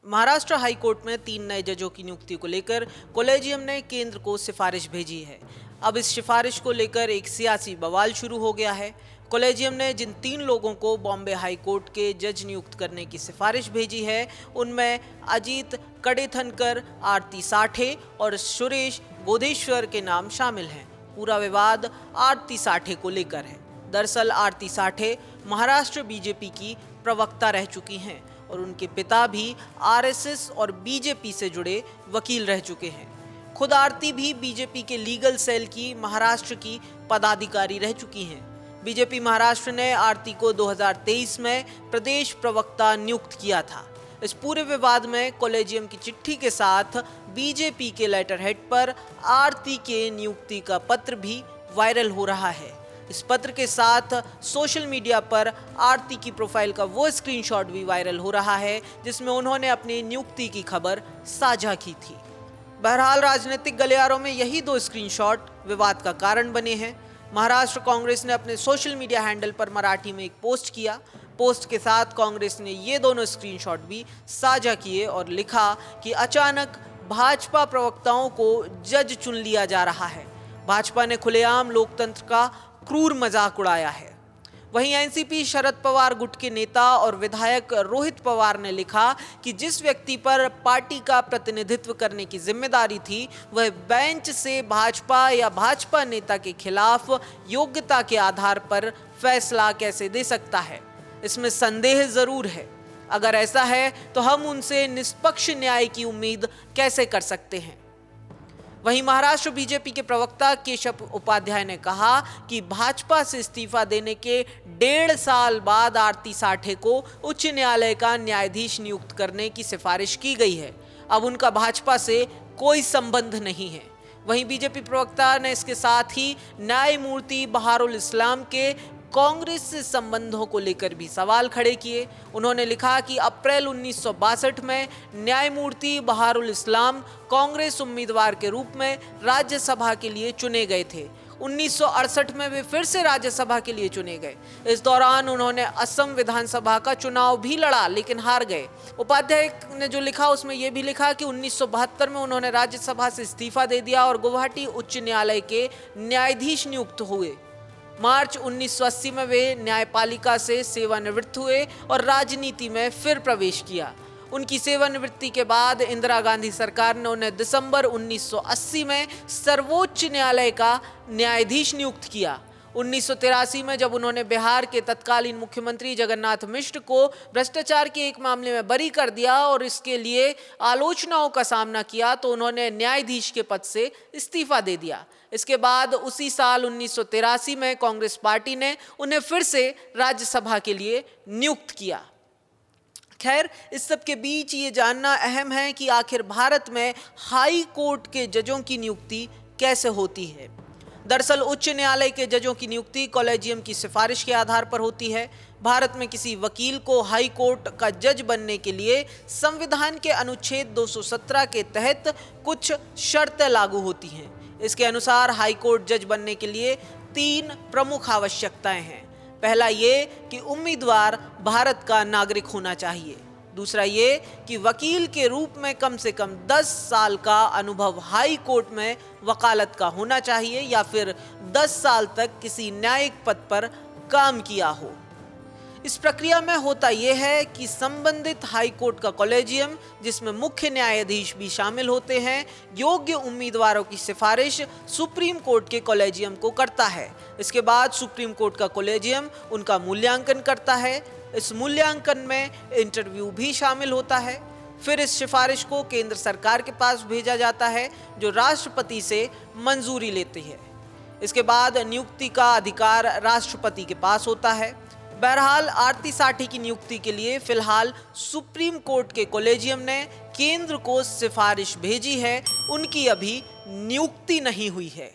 Maharashtra high court में 3 नए जजों की नियुक्ति को लेकर कॉलेजियम ने केंद्र को सिफारिश भेजी है। अब इस सिफारिश को लेकर एक सियासी बवाल शुरू हो गया है। कॉलेजियम ने जिन 3 लोगों को बॉम्बे हाई कोर्ट के जज नियुक्त करने की सिफारिश भेजी है, उनमें अजीत कड़ेथनकर, आरती साठे और सुरेश गोधेश्वर के नाम शामिल हैं। पूरा विवाद आरती साठे को लेकर है। दरअसल आरती साठे महाराष्ट्र बीजेपी की प्रवक्ता रह चुकी हैं और उनके पिता भी आरएसएस और बीजेपी से जुड़े वकील रह चुके हैं। खुद आरती भी बीजेपी के लीगल सेल की महाराष्ट्र की पदाधिकारी रह चुकी हैं। बीजेपी महाराष्ट्र ने आरती को 2023 में प्रदेश प्रवक्ता नियुक्त किया था। इस पूरे विवाद में कॉलेजियम की चिट्ठी के साथ बीजेपी के लेटर हेड पर आरती के नियुक्ति का पत्र भी वायरल हो रहा है। इस पत्र के साथ सोशल मीडिया पर आरती की प्रोफाइल का वो स्क्रीनशॉट भी वायरल हो रहा है जिसमें उन्होंने अपनी नियुक्ति की खबर साझा की थी। बहरहाल राजनीतिक गलियारों में यही 2 स्क्रीनशॉट विवाद का कारण बने हैं। महाराष्ट्र कांग्रेस ने अपने सोशल मीडिया हैंडल पर मराठी में एक पोस्ट किया। पोस्ट के साथ कांग्रेस ने ये दोनों स्क्रीनशॉट भी साझा किए और लिखा कि अचानक भाजपा प्रवक्ताओं को जज चुन लिया जा रहा है। भाजपा ने खुलेआम लोकतंत्र का क्रूर मजाक उड़ाया है। वहीं एनसीपी शरद पवार गुट के नेता और विधायक रोहित पवार ने लिखा कि जिस व्यक्ति पर पार्टी का प्रतिनिधित्व करने की जिम्मेदारी थी, वह बेंच से भाजपा या भाजपा नेता के खिलाफ योग्यता के आधार पर फैसला कैसे दे सकता है। इसमें संदेह जरूर है। अगर ऐसा है तो हम उनसे निष्पक्ष न्याय की उम्मीद कैसे कर सकते हैं। वहीं महाराष्ट्र बीजेपी के प्रवक्ता केशव उपाध्याय ने कहा कि भाजपा से इस्तीफा देने के 1.5 साल बाद आरती साठे को उच्च न्यायालय का न्यायाधीश नियुक्त करने की सिफारिश की गई है। अब उनका भाजपा से कोई संबंध नहीं है। वहीं बीजेपी प्रवक्ता ने इसके साथ ही न्यायमूर्ति बहारुल इस्लाम के कांग्रेस से संबंधों को लेकर भी सवाल खड़े किए। उन्होंने लिखा कि अप्रैल 1962 में न्यायमूर्ति बहारुल इस्लाम कांग्रेस उम्मीदवार के रूप में राज्यसभा के लिए चुने गए थे। 1968 में वे फिर से राज्यसभा के लिए चुने गए। इस दौरान उन्होंने असम विधानसभा का चुनाव भी लड़ा लेकिन हार गए। उपाध्याय ने जो लिखा उसमें यह भी लिखा कि 1972 में उन्होंने राज्यसभा से इस्तीफा दे दिया और गुवाहाटी उच्च न्यायालय के न्यायाधीश नियुक्त हुए। मार्च 1980 में वे न्यायपालिका से सेवानिवृत्त हुए और राजनीति में फिर प्रवेश किया। उनकी सेवानिवृत्ति के बाद इंदिरा गांधी सरकार ने उन्हें दिसंबर 1980 में सर्वोच्च न्यायालय का न्यायाधीश नियुक्त किया। 1983 में जब उन्होंने बिहार के तत्कालीन मुख्यमंत्री जगन्नाथ मिश्र को भ्रष्टाचार के एक मामले में बरी कर दिया और इसके लिए आलोचनाओं का सामना किया तो उन्होंने न्यायाधीश के पद से इस्तीफा दे दिया। इसके बाद उसी साल 1983 में कांग्रेस पार्टी ने उन्हें फिर से राज्यसभा के लिए नियुक्त किया। खैर, इस सब के बीच ये जानना अहम है कि आखिर भारत में हाई कोर्ट के जजों की नियुक्ति कैसे होती है। दरअसल उच्च न्यायालय के जजों की नियुक्ति कॉलेजियम की सिफारिश के आधार पर होती है। भारत में किसी वकील को हाई कोर्ट का जज बनने के लिए संविधान के अनुच्छेद 217 के तहत कुछ शर्तें लागू होती हैं। इसके अनुसार हाई कोर्ट जज बनने के लिए 3 प्रमुख आवश्यकताएं हैं। पहला ये कि उम्मीदवार भारत का नागरिक होना चाहिए। दूसरा ये कि वकील के रूप में कम से कम 10 साल का अनुभव हाई कोर्ट में वकालत का होना चाहिए या फिर 10 साल तक किसी न्यायिक पद पर काम किया हो। इस प्रक्रिया में होता यह है कि संबंधित हाई कोर्ट का कॉलेजियम, जिसमें मुख्य न्यायाधीश भी शामिल होते हैं, योग्य उम्मीदवारों की सिफारिश सुप्रीम कोर्ट के कॉलेजियम को करता है। इसके बाद सुप्रीम कोर्ट का कॉलेजियम उनका मूल्यांकन करता है। इस मूल्यांकन में इंटरव्यू भी शामिल होता है। फिर इस सिफारिश को केंद्र सरकार के पास भेजा जाता है जो राष्ट्रपति से मंजूरी लेती है। इसके बाद नियुक्ति का अधिकार राष्ट्रपति के पास होता है। बहरहाल आरती साठे की नियुक्ति के लिए फिलहाल सुप्रीम कोर्ट के कॉलेजियम ने केंद्र को सिफारिश भेजी है। उनकी अभी नियुक्ति नहीं हुई है।